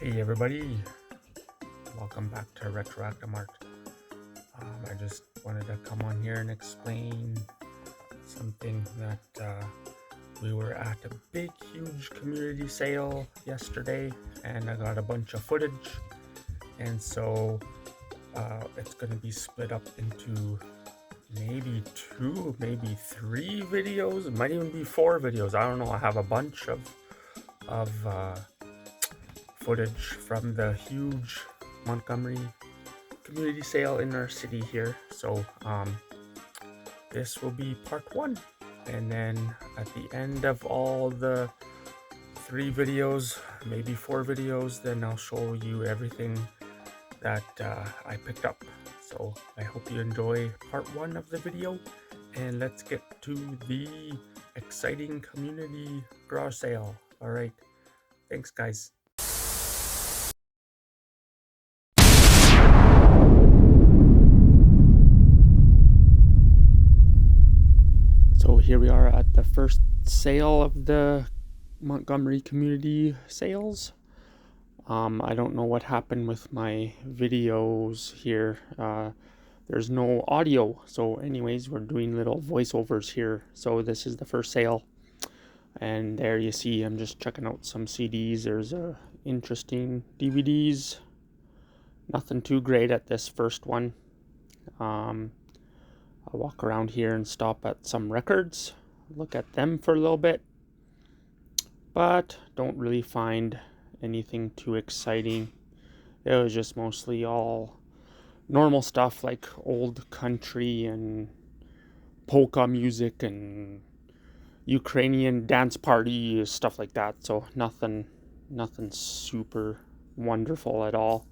Hey everybody, welcome back to Retroactivemart. I just wanted to come on here and explain something that we were at a big, huge community sale yesterday, and I got a bunch of footage, and so it's going to be split up into maybe 2, maybe 3 videos. It might even be 4 videos. I don't know. I have a bunch of footage from the huge Montgomery Community Sale in our city here. So this will be part 1, and then at the end of all the 3 videos, maybe 4 videos, then I'll show you everything that I picked up. So I hope you enjoy part 1 of the video, and let's get to the exciting community garage sale. All right, thanks guys. So here we are at the first sale of the Montgomery Community Sales. I don't know what happened with my videos here. There's no audio. So anyways, we're doing little voiceovers here. So this is the first sale. And there you see, I'm just checking out some CDs. There's interesting DVDs. Nothing too great at this first one. I'll walk around here and stop at some records, look at them for a little bit, but don't really find anything too exciting. It was just mostly all normal stuff like old country and polka music and Ukrainian dance party, stuff like that. So nothing super wonderful at all.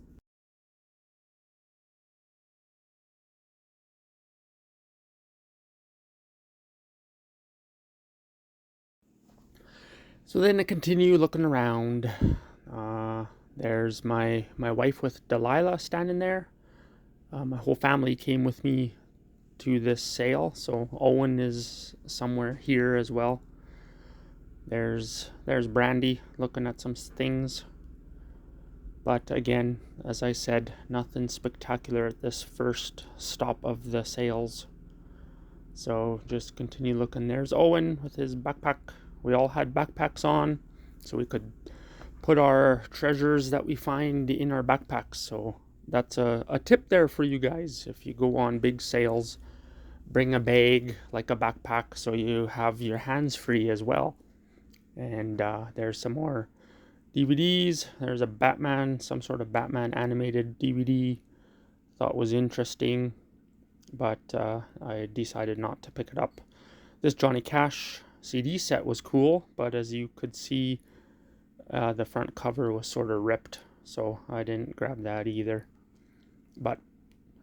So then I continue looking around. There's my wife with Delilah standing there. My whole family came with me to this sale. So Owen is somewhere here as well. There's Brandy looking at some things. But again, as I said, nothing spectacular at this first stop of the sales. So just continue looking. There's Owen with his backpack. We all had backpacks on, so we could put our treasures that we find in our backpacks. So that's a tip there for you guys. If you go on big sales, bring a bag like a backpack so you have your hands free as well. And there's some more DVDs. There's a Batman, some sort of Batman animated DVD. Thought was interesting, but I decided not to pick it up. This Johnny Cash CD set was cool, but as you could see, the front cover was sort of ripped, so I didn't grab that either. But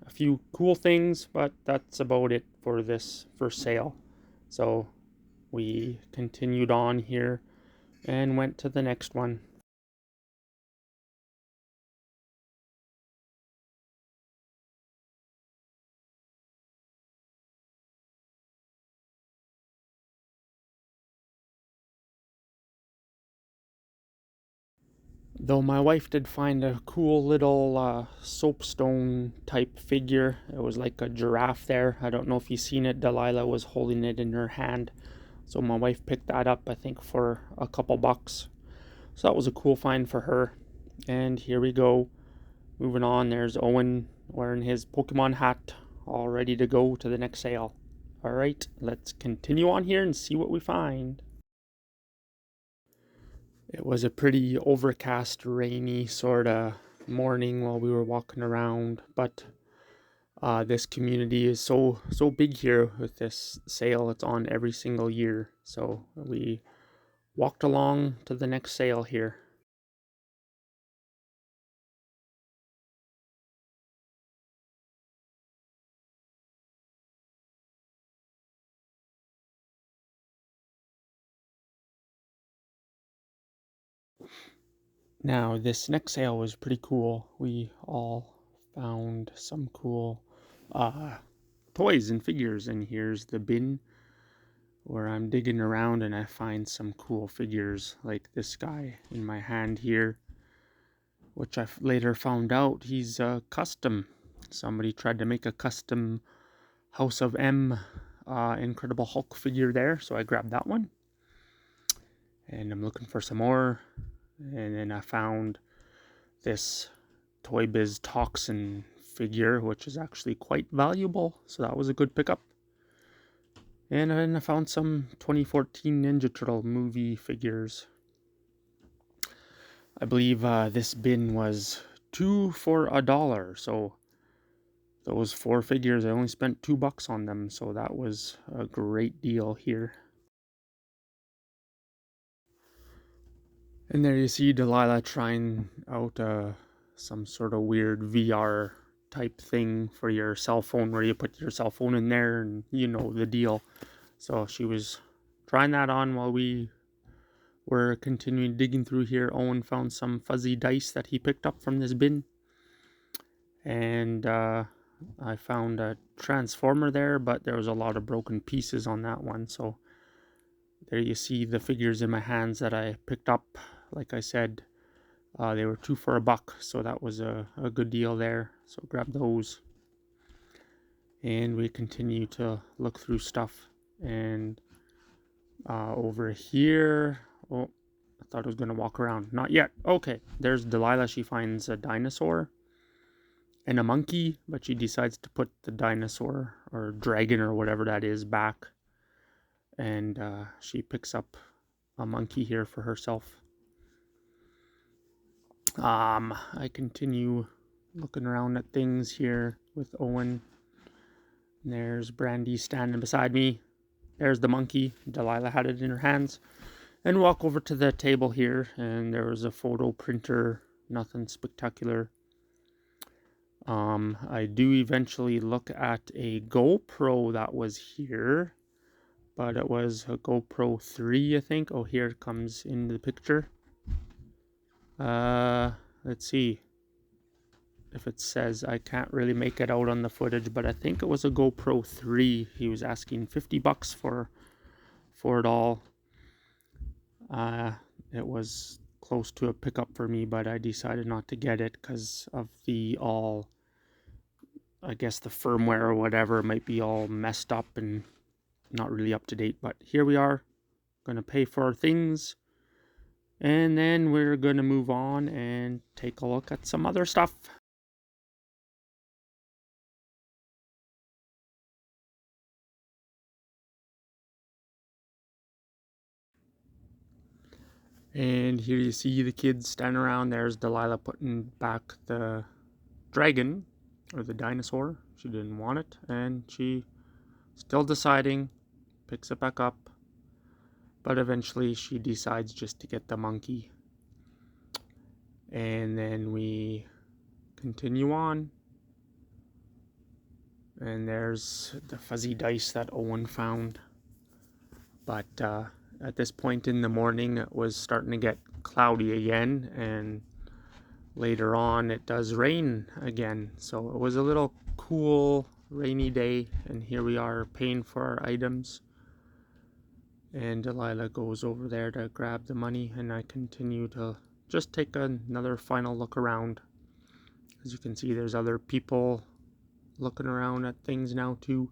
a few cool things, but that's about it for this first sale. So we continued on here and went to the next one. Though my wife did find a cool little soapstone type figure. It was like a giraffe there. I don't know if you've seen it. Delilah was holding it in her hand. So my wife picked that up, I think, for a couple bucks. So that was a cool find for her. And here we go. Moving on, there's Owen wearing his Pokemon hat, all ready to go to the next sale. Alright, let's continue on here and see what we find. It was a pretty overcast, rainy sort of morning while we were walking around, but this community is so big here with this sale. It's on every single year, so we walked along to the next sale here. Now, this next sale was pretty cool. We all found some cool toys and figures, and here's the bin where I'm digging around and I find some cool figures like this guy in my hand here. which I later found out he's custom. Somebody tried to make a custom House of M Incredible Hulk figure there, so I grabbed that one. And I'm looking for some more. And then I found this Toy Biz Toxin figure, which is actually quite valuable, so that was a good pickup. And then I found some 2014 Ninja Turtle movie figures. I believe this bin was 2 for $1, so those 4 figures, I only spent $2 on them, so that was a great deal here. And there you see Delilah trying out some sort of weird VR type thing for your cell phone, where you put your cell phone in there and you know the deal. So she was trying that on while we were continuing digging through here. Owen found some fuzzy dice that he picked up from this bin. And I found a transformer there, but there was a lot of broken pieces on that one. So there you see the figures in my hands that I picked up. Like I said, they were 2 for $1, so that was a good deal there. So grab those. And we continue to look through stuff. And over here, oh, I thought I was going to walk around. Not yet. Okay, there's Delilah. She finds a dinosaur and a monkey, but she decides to put the dinosaur or dragon or whatever that is back. And she picks up a monkey here for herself. I continue looking around at things here with Owen. And there's Brandy standing beside me. There's the monkey. Delilah had it in her hands. And walk over to the table here, and there was a photo printer. Nothing spectacular. I do eventually look at a GoPro that was here, but it was a GoPro 3, I think. Oh, here it comes into the picture. Let's see if it says. I can't really make it out on the footage, but I think it was a GoPro 3. He was asking $50 for it all. It was close to a pickup for me, but I decided not to get it because of I guess the firmware or whatever might be all messed up and not really up to date. But here we are, gonna pay for our things, and then we're gonna move on and take a look at some other stuff. And here you see the kids standing around. There's Delilah putting back the dragon or the dinosaur. She didn't want it, and she still deciding, picks it back up, but eventually she decides just to get the monkey. And then we continue on, and there's the fuzzy dice that Owen found. But at this point in the morning, it was starting to get cloudy again, and later on it does rain again. So it was a little cool rainy day, and here we are paying for our items. And Delilah goes over there to grab the money, and I continue to just take another final look around. As you can see, there's other people looking around at things now too.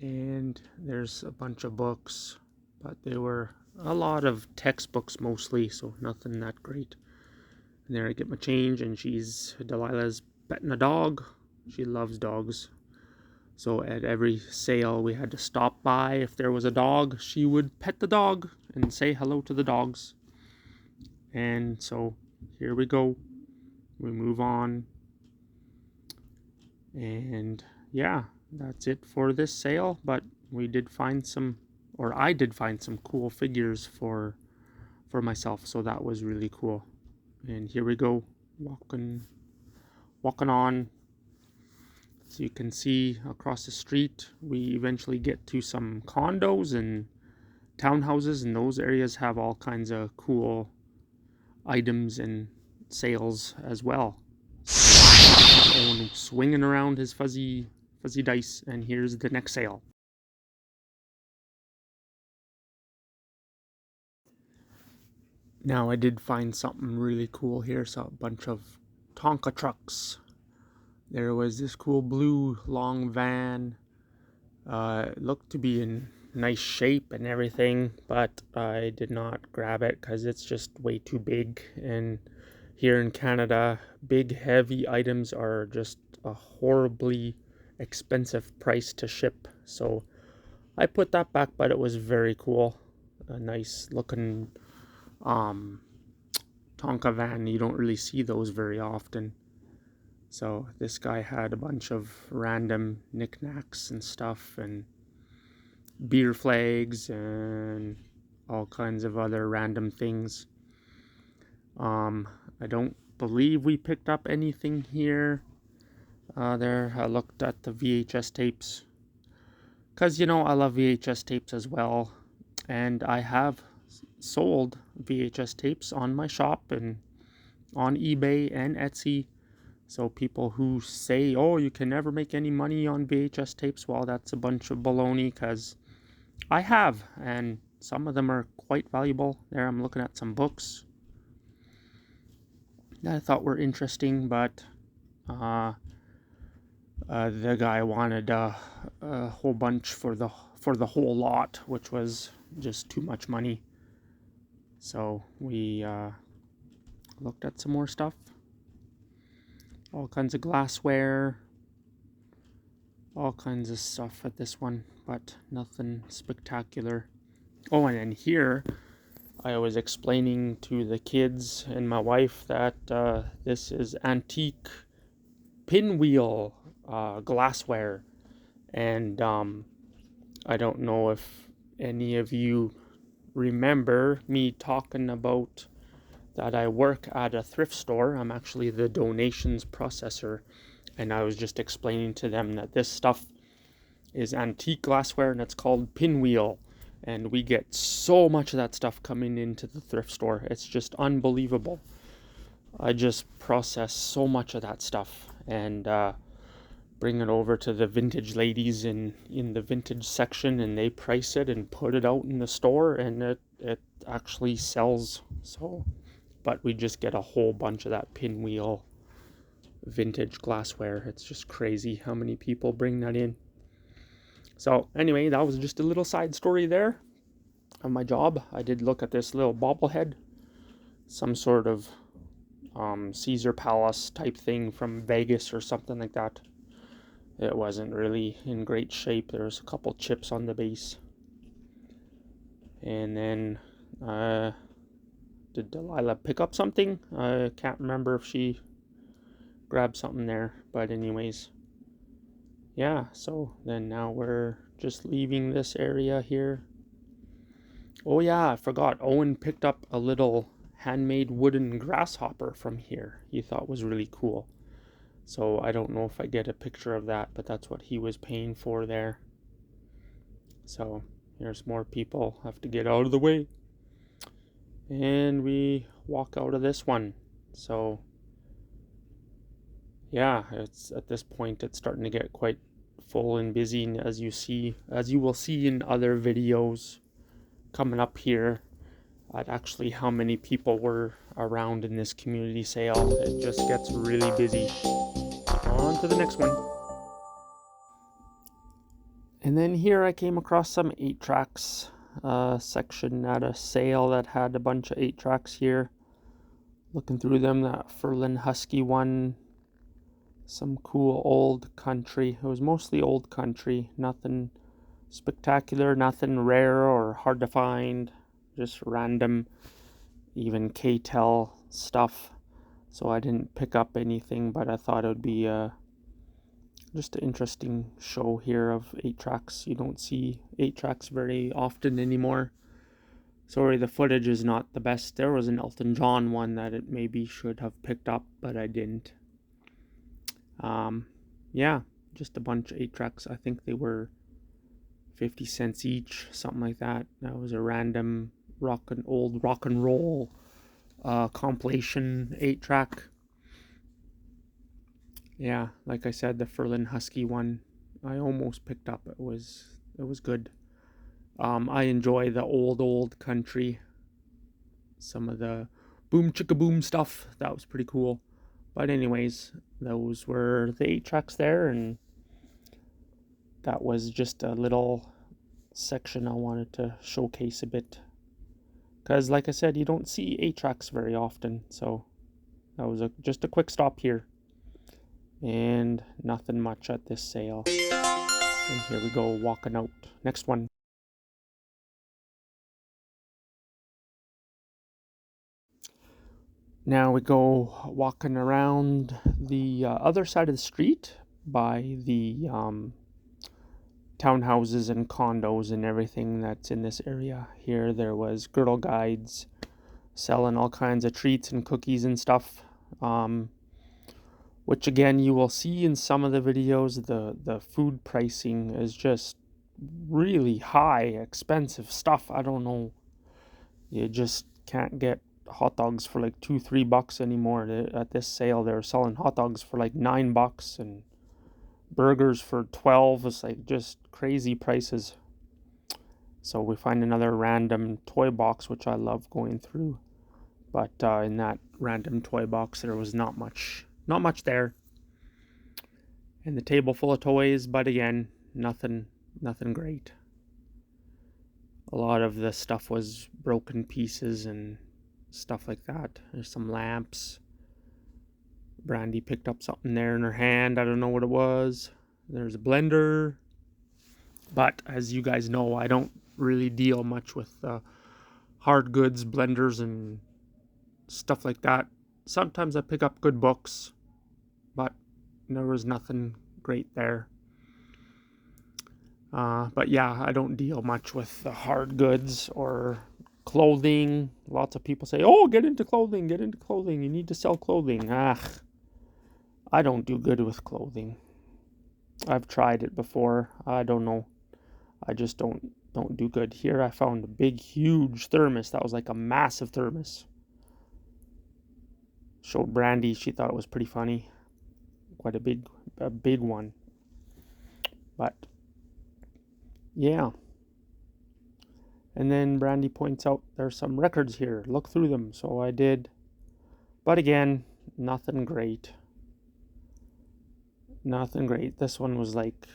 And there's a bunch of books, but they were a lot of textbooks mostly, so nothing that great. And there I get my change, and Delilah's petting a dog. She loves dogs. So at every sale we had to stop by. If there was a dog, she would pet the dog and say hello to the dogs. And so here we go. We move on. And yeah, that's it for this sale. But we did find I did find some cool figures for myself. So that was really cool. And here we go, walking on. So you can see across the street, we eventually get to some condos and townhouses, and those areas have all kinds of cool items and sales as well. Owen swinging around his fuzzy dice, and here's the next sale. Now I did find something really cool here. So a bunch of Tonka trucks. There was this cool blue long van. It looked to be in nice shape and everything, but I did not grab it because it's just way too big. And here in Canada, big heavy items are just a horribly expensive price to ship. So I put that back, but it was very cool. A nice looking um, Tonka van. You don't really see those very often. So this guy had a bunch of random knickknacks and stuff, and beer flags and all kinds of other random things. I don't believe we picked up anything here. There, I looked at the VHS tapes because I love VHS tapes as well, and I have sold VHS tapes on my shop and on eBay and Etsy. So people who say, "Oh, you can never make any money on VHS tapes," well, that's a bunch of baloney, because I have, and some of them are quite valuable. There, I'm looking at some books that I thought were interesting, but the guy wanted a whole bunch for the whole lot, which was just too much money. So we looked at some more stuff, all kinds of glassware, all kinds of stuff at this one, but nothing spectacular. Oh, and then here I was explaining to the kids and my wife that this is antique pinwheel glassware, and I don't know if any of you remember me talking about that I work at a thrift store. I'm actually the donations processor, and I was just explaining to them that this stuff is antique glassware and it's called pinwheel, and we get so much of that stuff coming into the thrift store. It's just unbelievable. I just process so much of that stuff and bring it over to the vintage ladies in the vintage section, and they price it and put it out in the store, and it actually sells. So, but we just get a whole bunch of that pinwheel vintage glassware. It's just crazy how many people bring that in. So anyway, that was just a little side story there of my job. I did look at this little bobblehead, some sort of Caesar Palace type thing from Vegas or something like that. It wasn't really in great shape. There was a couple chips on the base. And then did Delilah pick up something? I can't remember if she grabbed something there, but anyways, yeah. So then now we're just leaving this area here. Oh yeah, I forgot. Owen picked up a little handmade wooden grasshopper from here. He thought was really cool. So I don't know if I get a picture of that, but that's what he was paying for there. So here's more people. Have to get out of the way. And we walk out of this one. So yeah, it's at this point it's starting to get quite full and busy, as you will see in other videos coming up here at actually how many people were around in this community sale. It just gets really busy. On to the next one. And then here I came across some 8-tracks section at a sale that had a bunch of 8-tracks here. Looking through them, that Furlan Husky one, some cool old country. It was mostly old country, nothing spectacular, nothing rare or hard to find, just random, even K-Tel stuff. So I didn't pick up anything, but I thought it would be just an interesting show here of 8-tracks. You don't see 8-tracks very often anymore. Sorry, the footage is not the best. There was an Elton John one that it maybe should have picked up, but I didn't. Yeah, just a bunch of 8-tracks. I think they were 50 cents each, something like that. That was a random old rock and roll compilation 8-track. Yeah, like I said, the Furlan Husky one I almost picked up. It was good. I enjoy the old country some of the boom chicka boom stuff. That was pretty cool. But anyways, those were the 8-tracks there, and that was just a little section I wanted to showcase a bit. Because like I said, you don't see 8-tracks very often, so that was just a quick stop here. And nothing much at this sale. And here we go, walking out. Next one. Now we go walking around the other side of the street by the townhouses and condos and everything that's in this area. Here there was Girl Guides selling all kinds of treats and cookies and stuff. Which again, you will see in some of the videos, the food pricing is just really high, expensive stuff. I don't know. You just can't get hot dogs for like $2-3 anymore. At this sale, they were selling hot dogs for like $9 and burgers for 12. It's like just crazy prices. So we find another random toy box, which I love going through. But in that random toy box, there was not much there. And the table full of toys, but again, nothing great. A lot of the stuff was broken pieces and stuff like that. There's some lamps. Brandy picked up something there in her hand. I don't know what it was. There's a blender. But as you guys know, I don't really deal much with hard goods, blenders, and stuff like that. Sometimes I pick up good books, but there was nothing great there. But yeah, I don't deal much with the hard goods or clothing. Lots of people say, oh, get into clothing. You need to sell clothing. I don't do good with clothing. I've tried it before. I don't know. I just don't do good. Here I found a big, huge thermos. That was like a massive thermos. Showed Brandy. She thought it was pretty funny. Quite a big one. But yeah. And then Brandy points out there's some records here. Look through them. So I did. But again, nothing great. This one was like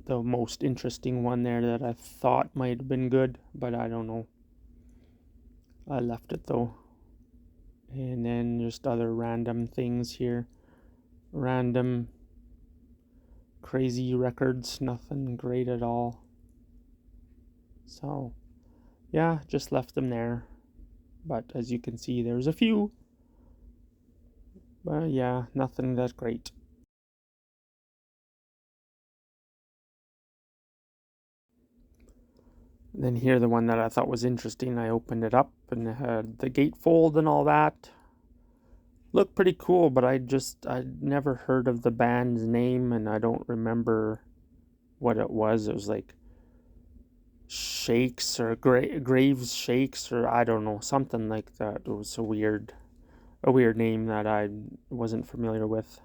the most interesting one there that I thought might have been good, but I don't know. I left it though. And then just other random things here. Random crazy records. Nothing great at all. So yeah, just left them there. But as you can see, there's a few. But yeah, nothing that great. Then here, the one that I thought was interesting, I opened it up and it had the gatefold and all that. Looked pretty cool, but I'd never heard of the band's name and I don't remember what it was. It was like Shakes or Graves Shakes or I don't know, something like that. It was a weird name that I wasn't familiar with.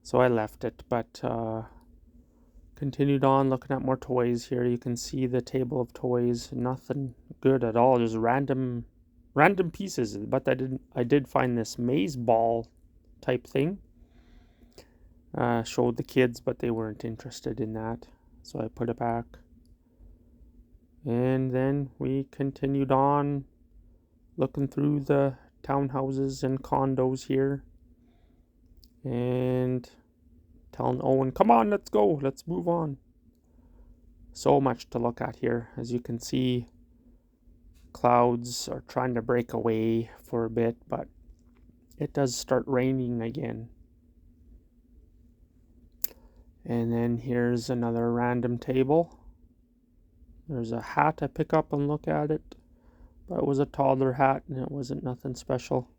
So I left it, but continued on looking at more toys. Here you can see the table of toys. Nothing good at all. Just random pieces. But I did find this maze ball type thing. Showed the kids, but they weren't interested in that. So I put it back. And then we continued on looking through the townhouses and condos here. And telling Owen, come on, let's go, let's move on. So much to look at here. As you can see, clouds are trying to break away for a bit, but it does start raining again. And then here's another random table. There's a hat I pick up and look at it, but it was a toddler hat and it wasn't nothing special.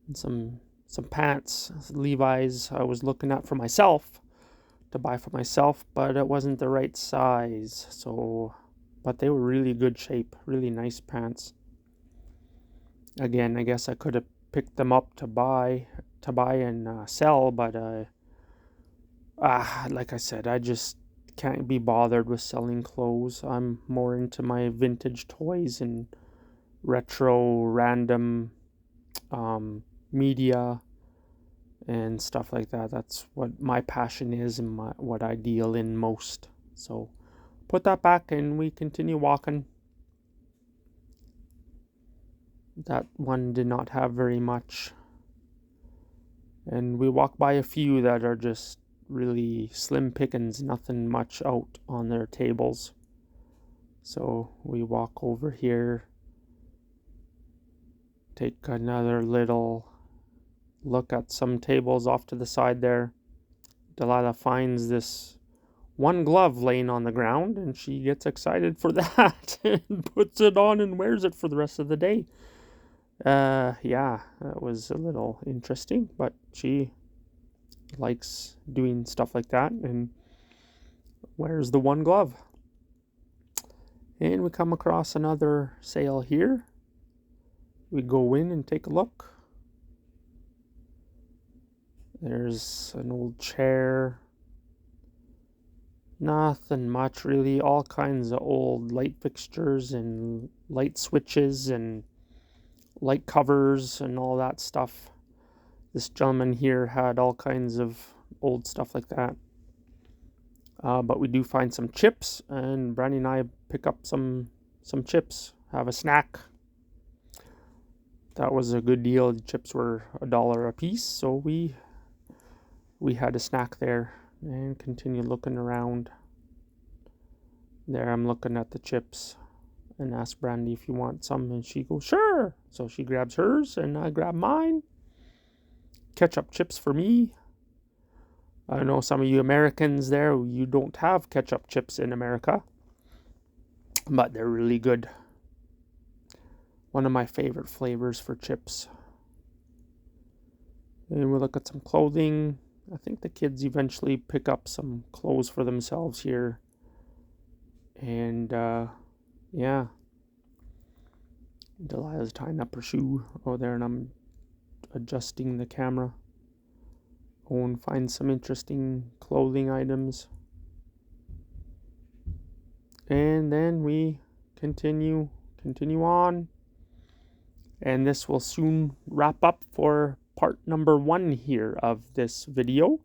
And some pants, Levi's, I was looking at for myself, to buy for myself, but it wasn't the right size. So, but they were really good shape, really nice pants. Again, I guess I could have picked them up to buy and sell, but like I said, I just can't be bothered with selling clothes. I'm more into my vintage toys and retro random media and stuff like that. That's what my passion is and what I deal in most. So put that back and we continue walking. That one did not have very much. And we walk by a few that are just really slim pickings, nothing much out on their tables. So we walk over here, take another little look at some tables off to the side there. Delilah finds this one glove laying on the ground and she gets excited for that and puts it on and wears it for the rest of the day. Yeah, that was a little interesting, but she likes doing stuff like that and wears the one glove. And we come across another sale here. We go in and take a look. There's an old chair. Nothing much really. All kinds of old light fixtures and light switches and light covers and all that stuff. This gentleman here had all kinds of old stuff like that. But we do find some chips, and Brandy and I pick up some chips, have a snack. That was a good deal. The chips were $1 a piece, so we had a snack there and continue looking around. There I'm looking at the chips and ask Brandy if you want some, and she goes, sure. So she grabs hers and I grab mine. Ketchup chips for me. I know some of you Americans there, you don't have ketchup chips in America, but they're really good. One of my favorite flavors for chips. And we look at some clothing. I think the kids eventually pick up some clothes for themselves here. And yeah. Delilah's tying up her shoe over there and I'm adjusting the camera. Go and find some interesting clothing items. And then we continue on. And this will soon wrap up for part number 1 here of this video.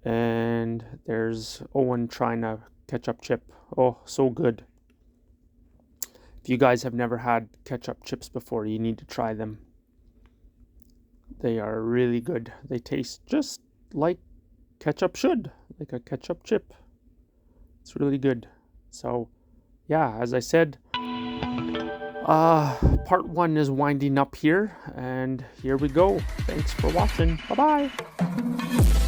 And there's Owen trying a ketchup chip. Oh, so good. If you guys have never had ketchup chips before, you need to try them. They are really good. They taste just like ketchup should, like a ketchup chip. It's really good. So, yeah, as I said, part 1 is winding up here, and here we go. Thanks for watching. Bye-bye.